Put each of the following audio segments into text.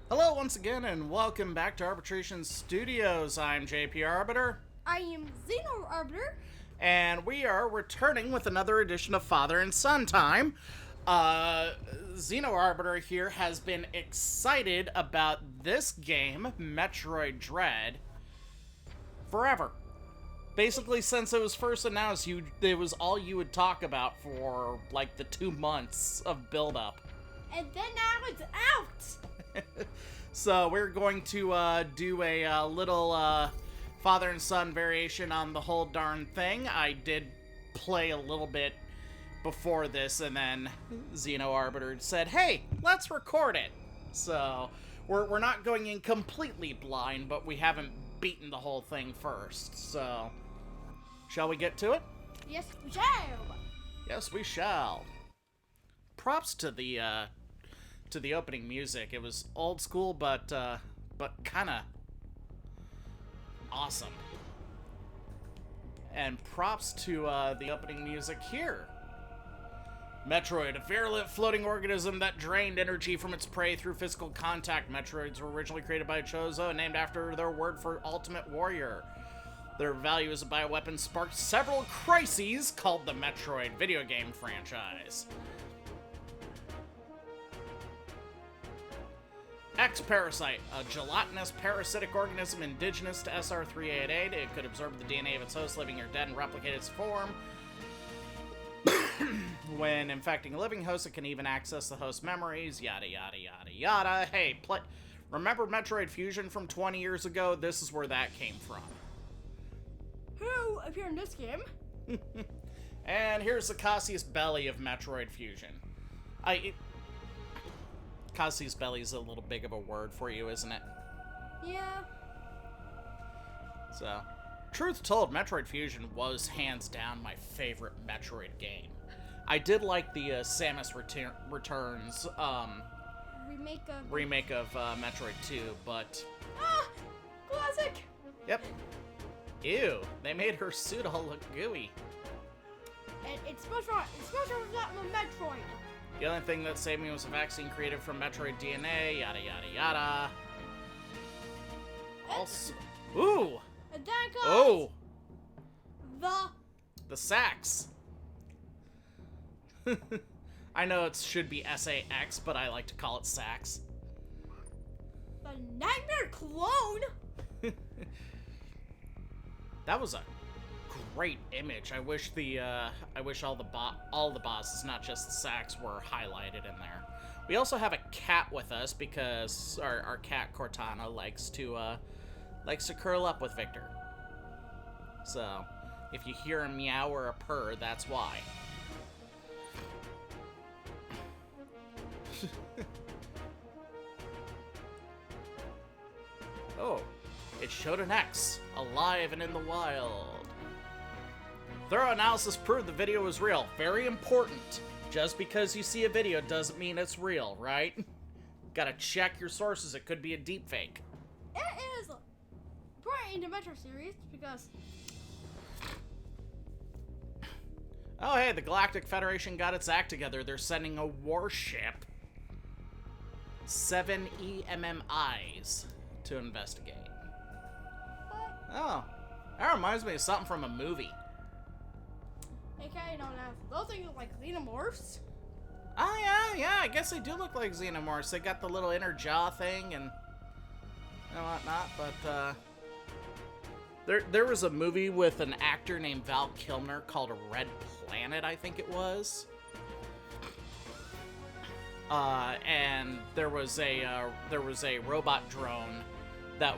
Hello once again and welcome back to Arbitration Studios. I'm XenoArbiter. I am XenoArbiter. And we are returning with another edition of Father and Son Time. XenoArbiter here has been excited about this game, Metroid Dread, forever. Basically, since it was first announced, it was all you would talk about for, like, the 2 months of build-up. And then now it's out! So we're going to do a little father and son variation on the whole darn thing. I did play a little bit before this, and then XenoArbiter said, hey, let's record it. So we're not going in completely blind, but we haven't beaten the whole thing first. So shall we get to it? Yes, we shall! Yes, we shall. Props to the opening music. It was old school, but kind of awesome. And props to the opening music here. Metroid, a virulent floating organism that drained energy from its prey through physical contact. Metroids were originally created by Chozo, named after their word for ultimate warrior. Their value as a bioweapon sparked several crises called the Metroid video game franchise. X-Parasite, a gelatinous parasitic organism indigenous to SR-388. It could absorb the DNA of its host, living or dead, and replicate its form. When infecting a living host, it can even access the host's memories, yada yada yada yada. Hey, remember Metroid Fusion from 20 years ago? This is where that came from. Who appeared in this game? And here's the Cassius Belly of Metroid Fusion. Cassius Belly is a little big of a word for you, isn't it? Yeah. So, truth told, Metroid Fusion was hands down my favorite Metroid game. I did like the Samus Returns remake of Metroid 2, but... Ah! Classic! Yep. Ew, they made her suit all look gooey. And it's supposed to not a Metroid. The only thing that saved me was a vaccine created from Metroid DNA, yada yada yada. Also, ooh! And then comes the sax. I know it should be SAX, but I like to call it sax. The Nightmare Clone. That was a great image. I wish all the bosses, not just the sacks, were highlighted in there. We also have a cat with us because our cat Cortana likes to curl up with Victor. So if you hear a meow or a purr, that's why. Oh, it showed an X, alive and in the wild. Thorough analysis proved the video was real. Very important. Just because you see a video doesn't mean it's real, right? Gotta check your sources. It could be a deepfake. It is right in the Metro series because... Oh, hey, the Galactic Federation got its act together. They're sending a warship, 7 EMMIs, to investigate. What? Oh, that reminds me of something from a movie. Okay, no, those things look like xenomorphs. Oh, yeah, I guess they do look like xenomorphs. They got the little inner jaw thing and whatnot, but, There was a movie with an actor named Val Kilmer called Red Planet, I think it was. And there was a robot drone that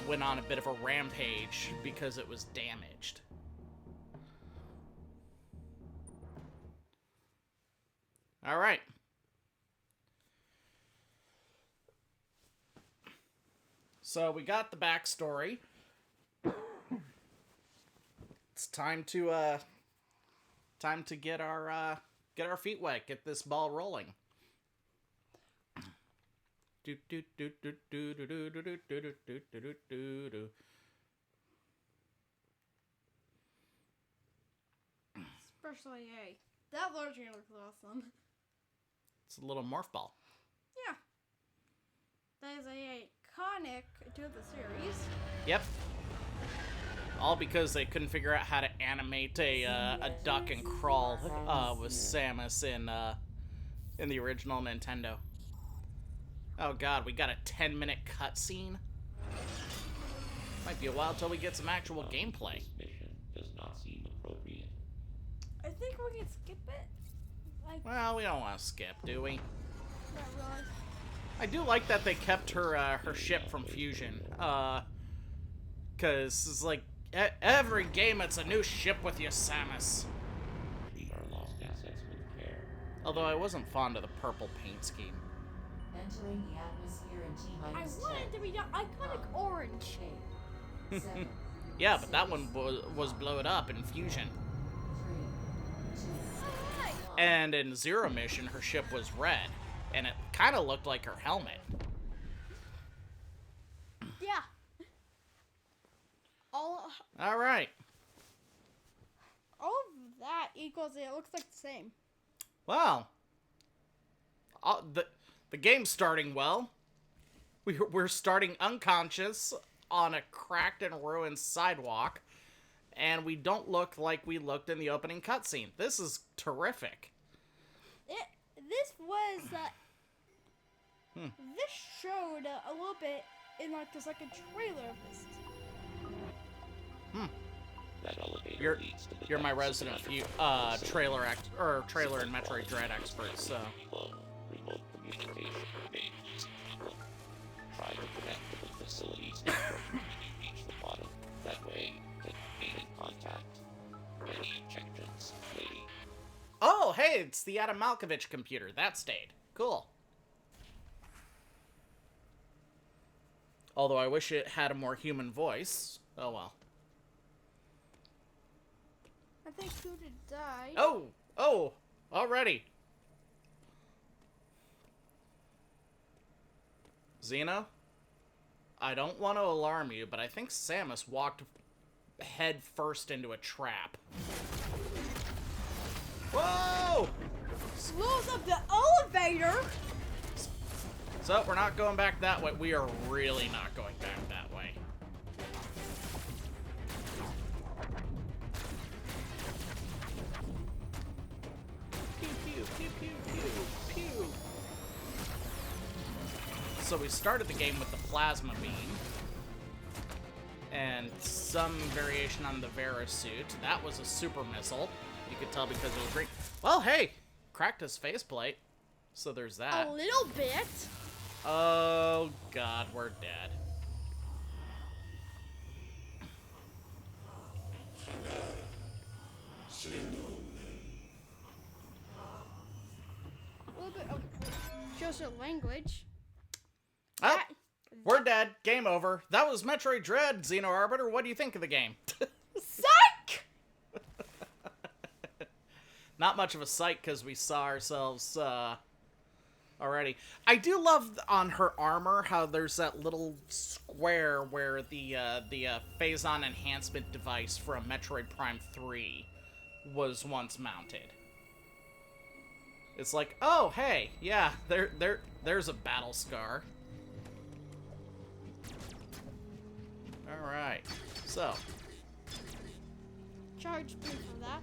went on a bit of a rampage because it was damaged. All right. So we got the backstory. It's time to get our feet wet, get this ball rolling. Especially that large looks awesome. It's a little morph ball. Yeah. that is a iconic to the series. Yep. All because they couldn't figure out how to animate a duck and crawl with Samus in the original Nintendo. Oh god, we got a 10-minute cutscene. Might be a while till we get some actual gameplay. I think we can skip it. Like, Well, we don't want to skip, do we? not really. I do like that they kept her ship from fusion. Cause it's like every game it's a new ship with you, Samus. Although I wasn't fond of the purple paint scheme. Entering the atmosphere in I T-minus want it to be the iconic orange. 10, 7, Yeah, but that one was blown up in fusion. 3, 2, Alright. And in Zero Mission, her ship was red, and it kind of looked like her helmet. Yeah. All All of that equals it looks like the same. Well, the game's starting well. We're starting unconscious on a cracked and ruined sidewalk, and we don't look like we looked in the opening cutscene. This is terrific. This was this showed a little bit in like the second trailer of this. You're my resident trailer and Metroid Dread expert, so. Remote communication remains. Try to connect with the facilities network when you reach the bottom. That way, they can remain in contact. Any objections, lady? Oh, hey, it's the Adam Malkovich computer. That stayed. Cool. Although I wish it had a more human voice. Oh well. I think Kuda died. Oh, already. Xeno, I don't want to alarm you, but I think Samus walked head first into a trap. Whoa! Slows up the elevator. So, we're not going back that way. We are really not going back that way. Pew, pew, pew, pew, pew, pew. So we started the game with the plasma beam. And some variation on the Vera suit. That was a super missile. You could tell because it was green. Well, hey! Cracked his faceplate. So there's that. A little bit. Oh, God, we're dead. A little bit of shows her language. Oh, That- we're dead. Game over. That was Metroid Dread, XenoArbiter. What do you think of the game? Psych! Not much of a sight because we saw ourselves already. I do love on her armor how there's that little square where the Phazon enhancement device from Metroid Prime 3 was once mounted. It's like, oh, hey, yeah, there's a battle scar. Alright, so, Charge me for that.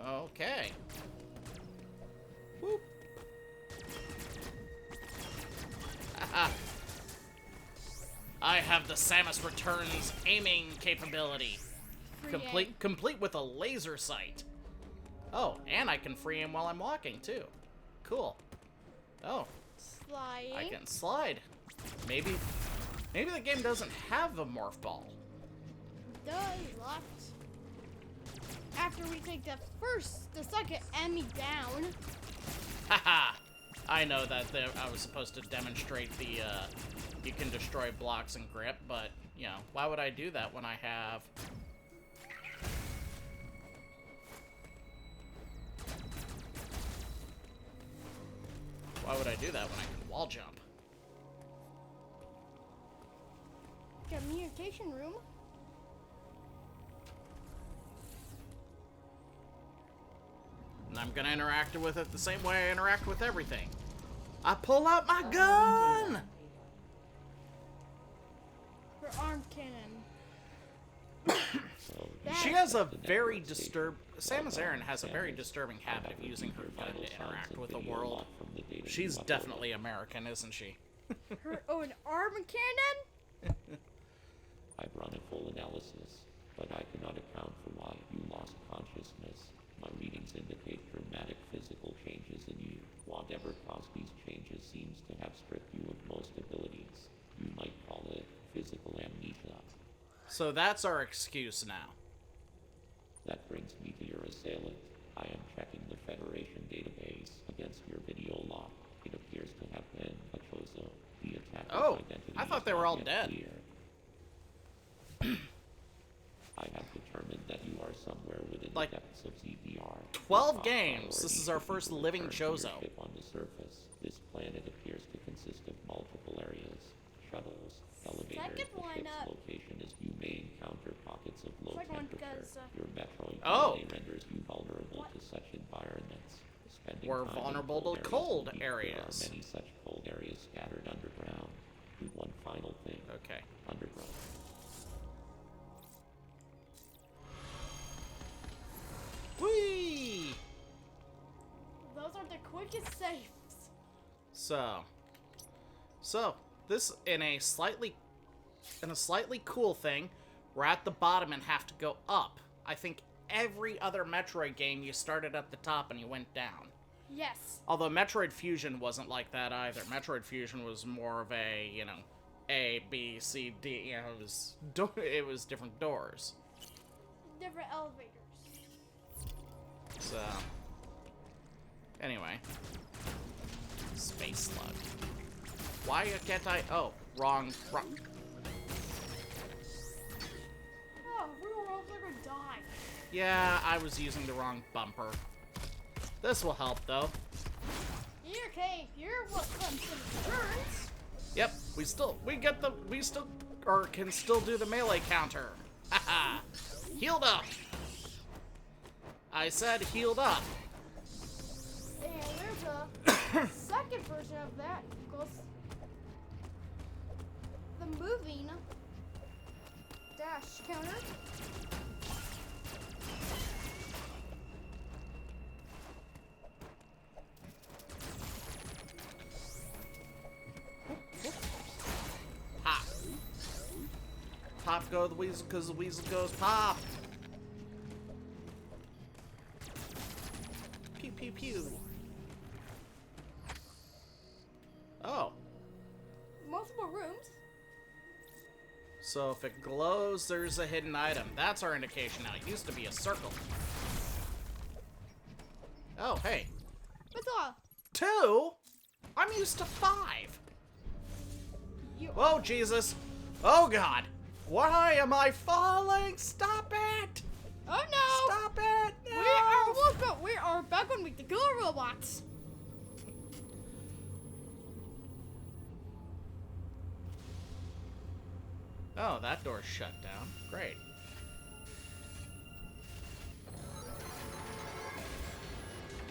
okay. Whoop. Haha. I have the Samus Returns aiming capability. Free aim. Complete with a laser sight. Oh, and I can free aim while I'm walking, too. Cool. Oh, Sliding. I can slide. Maybe the game doesn't have a morph ball. Does left. After we take the second enemy down. Haha! I know that I was supposed to demonstrate the, you can destroy blocks and grip, but, you know, why would I do that when I have... Why would I do that when I can wall jump? Communication room. And I'm gonna interact with it the same way I interact with everything. I pull out my gun! Her arm cannon. She has a very Samus Aran has a very disturbing habit of using her gun to interact with the world. She's definitely American, isn't she? Her own arm cannon? I've run a full analysis, but I cannot account for why you lost consciousness. My readings indicate dramatic physical changes in you. Whatever caused these changes seems to have stripped you of most abilities. You might call it physical amnesia. So that's our excuse now. That brings me to your assailant. I am checking the Federation database against your video log. It appears to have been a Chozo. The attacker's Oh, identity I thought is they were not all yet dead. clear. I have determined that you are somewhere within Like, the depths of ZBR. 12 Top games. This priority is our should be first to living return to your Chozo. ship on the surface. This planet appears to consist of multiple areas, shuttles, elevators. Second The one ship's up. location is you may encounter pockets of low Second one temperature. because, Your Metroid Oh. DNA renders you vulnerable to such environments. Spending We're time in vulnerable to areas cold will be- areas. There are many such cold areas scattered underground. And one final thing. Okay. Underground. Whee! Those are the quickest safes. So this in a slightly cool thing, we're at the bottom and have to go up. I think every other Metroid game you started at the top and you went down. Yes. Although Metroid Fusion wasn't like that either. Metroid Fusion was more of a, A, B, C, D, it was different doors. Different elevators. So, anyway. Space Slug. Why can't I? Oh, wrong. Oh, we were all gonna die. Yeah, I was using the wrong bumper. This will help, though. You're okay. You're what comes in turns. Yep, we still can still do the melee counter. Haha. Healed up. I said healed up. And there's a second version of that. Goes the moving dash counter. Pop. Pop go the weasel because the weasel goes pop. Pew pew pew. Oh. Multiple rooms. So if it glows, there's a hidden item. That's our indication now. It used to be a circle. Oh, hey. What's all? 2? I'm used to 5. You Oh, Jesus. Oh, God. Why am I falling? Stop it. Oh no! Stop it. No. We are back on with the killer robots. Oh, that door's shut down. Great.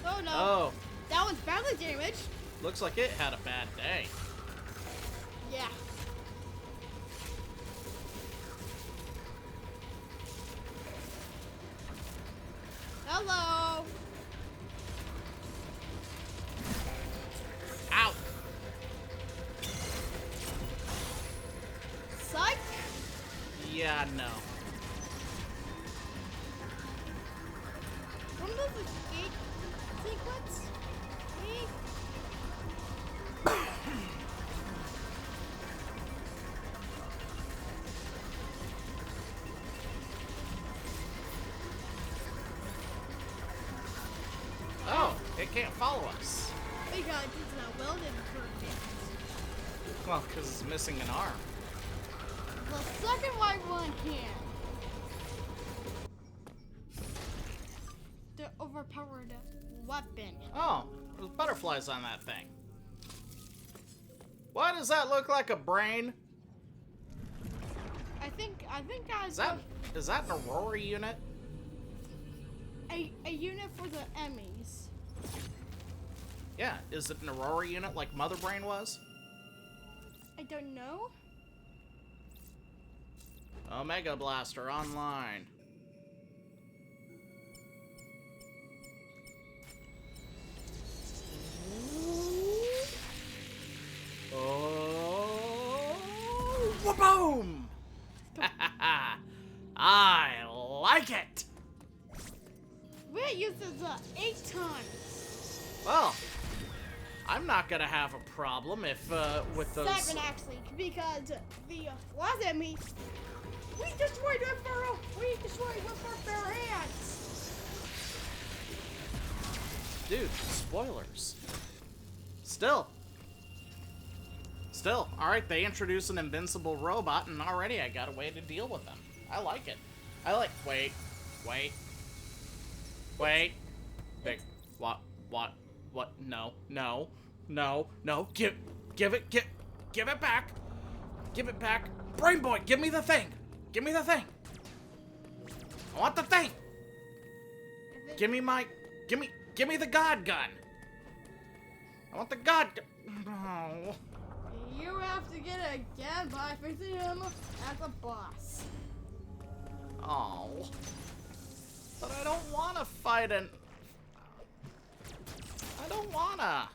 Oh no! Oh, That one's badly damaged. looks like it had a bad day. Yeah. Hello. Ow. Psych. Yeah, no. One of those escape sequence. Hey. Oh, it can't follow us. Because it's not welded perfect. Well, because it's missing an arm. The second white one can. The overpowered weapon. Oh, there's butterflies on that thing. Why does that look like a brain? I think Is that an Aurora unit? a unit for the Emmys. Yeah, is it an Aurora unit like Mother Brain was? I don't know. Omega Blaster online. Oh, boom! I like it. We used this 8 times. Well, I'm not gonna have a problem if with those. 7 actually, because the last enemy, we destroyed with our bare hands. Dude, spoilers. Still. Alright, they introduce an invincible robot, and already I got a way to deal with them. I like it. Wait. What? No. Give it back. Give it back. Brain Boy, give me the thing. I want the thing. Give me the God gun. I want the God gun. Oh. You have to get it again by facing him as a boss. Oh. But I don't want to fight I don't want to.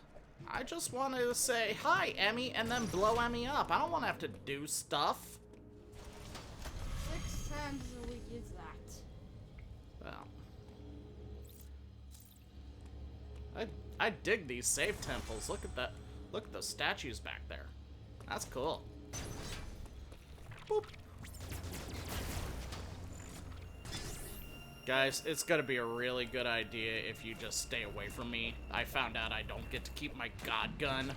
I just want to say, hi, Emmy, and then blow Emmy up. I don't want to have to do stuff. 6 times a week is that. Well. I dig these save temples. Look at that. Look at those statues back there. That's cool. Boop. Guys, it's gonna be a really good idea if you just stay away from me. I found out I don't get to keep my God gun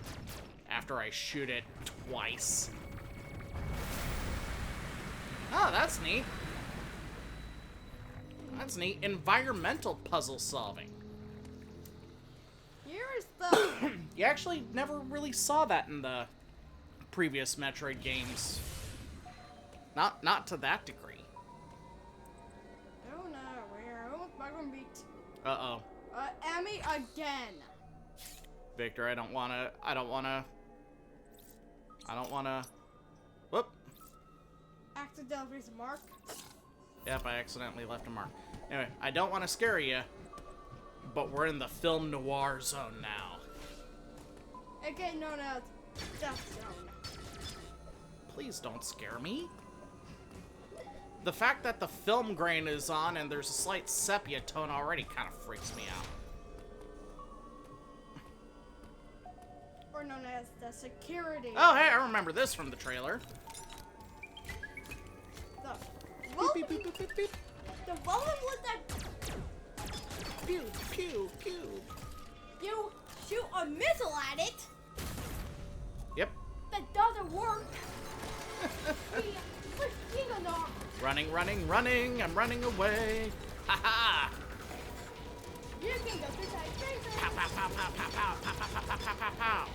after I shoot it twice. Oh, that's neat. That's neat. Environmental puzzle solving. Here's the... You actually never really saw that in the previous Metroid games. Not to that degree. Oh no, we're almost back on beat. Uh-oh. Emmy again. Victor, I don't wanna... Whoop. Accidental piece of mark. Yep, I accidentally left a mark. Anyway, I don't want to scare you, but we're in the film noir zone now. Again known as Death Zone. Please don't scare me. The fact that the film grain is on and there's a slight sepia tone already kind of freaks me out. Or known as the security. Oh, hey, I remember this from the trailer. The Beep, beep, beep, beep, beep, beep. the volume with that Pew, pew, pew. you shoot a missile at it Yep. that doesn't work. Running. I'm running away. Ha ha. You can go to that tracer. Pow, pow, pow, pow, pow, pow, pow, pow, pow, pow, pow, pow.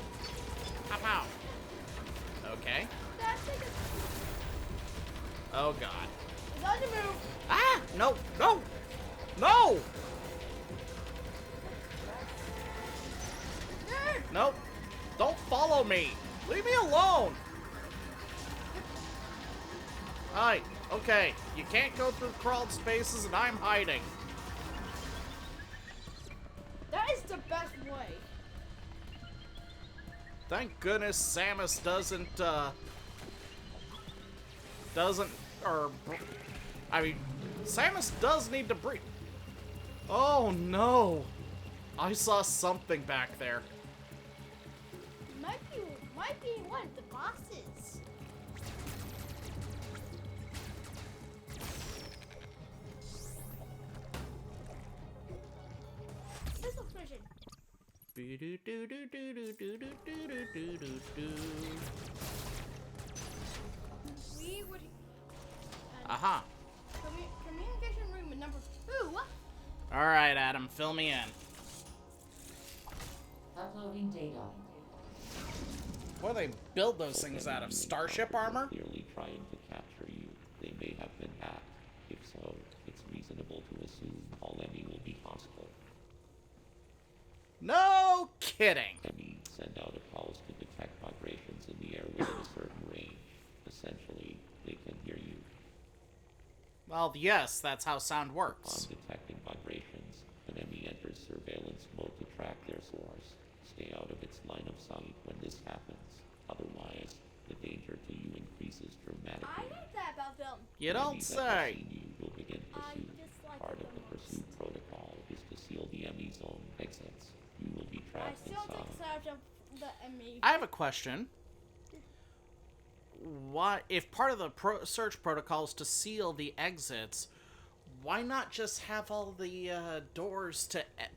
Pow, pow. Okay. Oh, God. It's on the move. Ah! No! Nerd. Nope. Don't follow me. Leave me alone. Alright, okay. You can't go through crawled spaces and I'm hiding. That is the best way. Thank goodness Samus doesn't, Samus does need to breathe. Oh no. I saw something back there. Might be one of the bosses. Missile precision. We would. Aha. Communication room number 2. Alright, Adam, fill me in. Uploading data. What do they build those things out of? Starship armor? Clearly trying to capture you. They may have been hacked. If so, it's reasonable to assume all Emmy will be hostile. No kidding. Emmy send out a pulse to detect vibrations in the air within a certain range. Essentially, they can hear you. Well, yes, that's how sound On works. detecting vibrations, an enemy enters surveillance mode to track their source. Stay out of its line of sight when this happens. Otherwise, the danger to you increases I dramatically. hate that about them. You don't Enemies that have say. seen you will begin I pursuit. dislike Part it of the the pursuit most. protocol is to seal the enemy's own exits. You will be I trapped still inside. take charge of the enemy. I have a question. Why, if part of the search protocol is to seal the exits, why not just have all the doors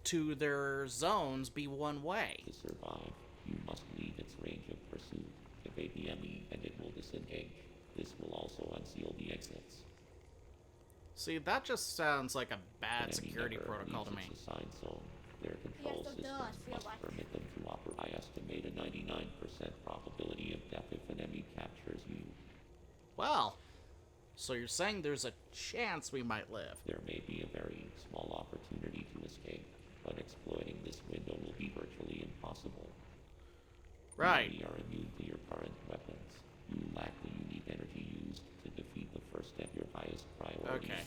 to their zones be one way? To survive, you must leave its range of pursuit. Evade the enemy and it will disengage. This will also unseal the exits. See, that just sounds like a bad Enemy security never protocol to leaves me. its assigned zone. Their control Yes, it systems does feel must like- permit them to operate. I estimate a 99% probability of death if an enemy captures you. Well, so you're saying there's a chance we might live. There may be a very small opportunity to escape, but exploiting this window will be virtually impossible. Right. You are immune to your current weapons. You lack the unique energy used to defeat the first step, your highest priority. Okay.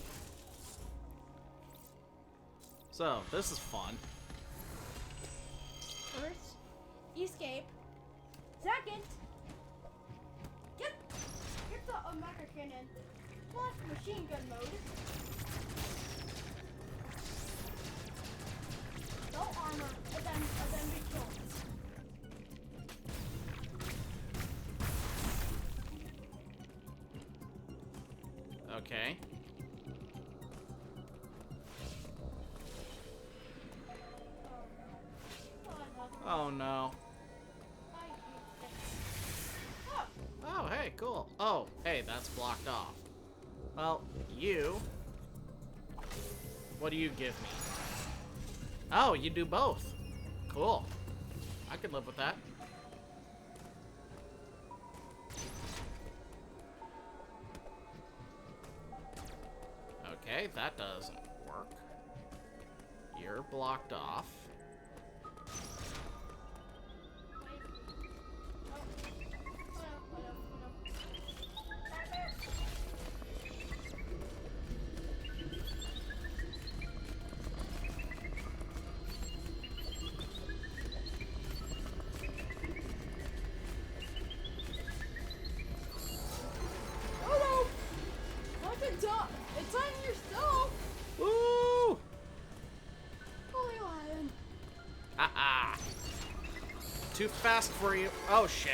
So, this is fun. First, escape. Second, get the mecha cannon plus machine gun mode. No armor, and then be killed. Okay. Oh no. I hate this. Oh, Oh, hey, cool. Oh, hey, that's blocked off. Well, you... What do you give me? Oh, you do both. Cool. I could live with that. Okay, that doesn't work. You're blocked off. Oh no! I can tell. It's on yourself. Woo! Holy lion. Haha. Too fast for you. Oh, shit.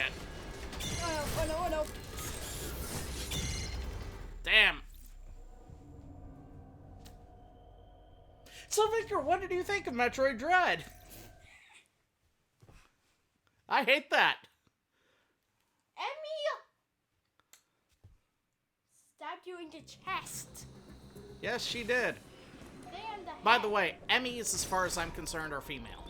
Oh no, oh no. Damn. So, Victor, what did you think of Metroid Dread? I hate that. Emmy stabbed you in the chest. Yes, she did. And the By head. the way, Emmys, as far as I'm concerned, are female.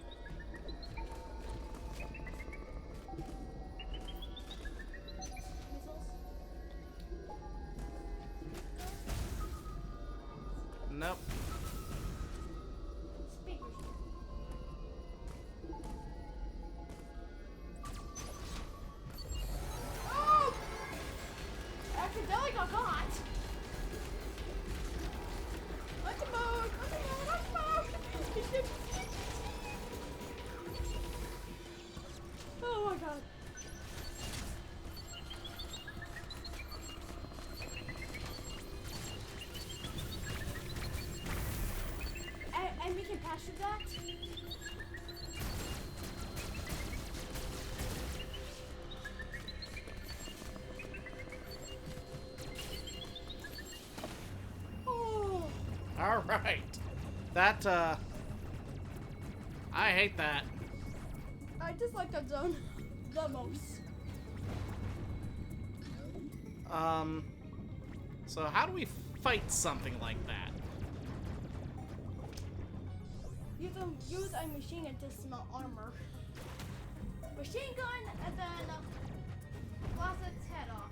Nope. Speakers. Oh! Accidentally got caught. Let's move. Let's move. Oh my god. And we can pass through that? Oh. Alright. That, I hate that. I dislike that zone the most. So how do we fight something like that? Use a machine gun to smelt armor. Machine gun and then blast its head off.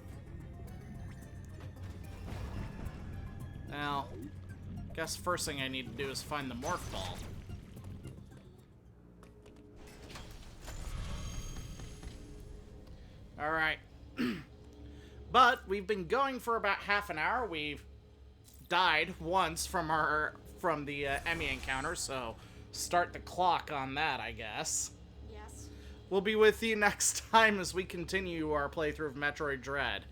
Now, guess first thing I need to do is find the morph ball. Alright. But we've been going for about half an hour. We've died once from the Emmy encounter, so start the clock on that, I guess. Yes. We'll be with you next time as we continue our playthrough of Metroid Dread.